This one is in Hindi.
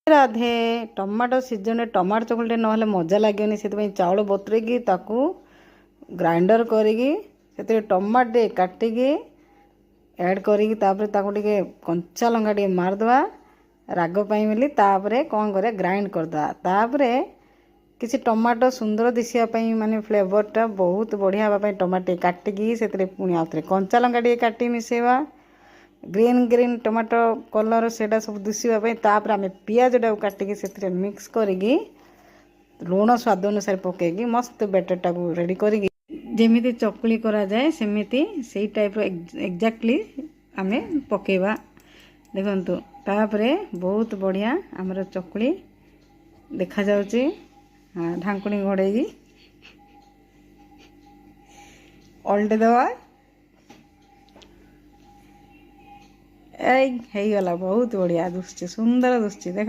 राधे टमाटो सीजन टमाटो चकुली ना मजा लगे से चाउल बतुरेकी ताकू ग्राइंडर करी टमाटे काटिकी ऐड करी कंचा लंका टे मारदे राग बोली कौन कर ग्राइंड करदे किसी टमाटो सुंदर दिखापी माने फ्लेवरटा बहुत बढ़िया टमाटे काटिकी से पुणी आउे कंचा लंका टे काटी मिसेवा ग्रीन ग्रीन टमाटो कलर से सब दिखापी आम पिजटा काटिकी से मिक्स करी लुण स्वाद अनुसार पकईकी मस्त बैटर रेडी करी जमी चकुली करा जाए सेमिति से टाइप एक्जाक्टली आम पकेबा देखंतु तापरे बहुत बढ़िया आमर चकुली देखा जाउची। हाँ ढांकुणी घोड़े अल्टे दवा गला बहुत बढ़िया दुष्टि सुंदर दुष्टि देख।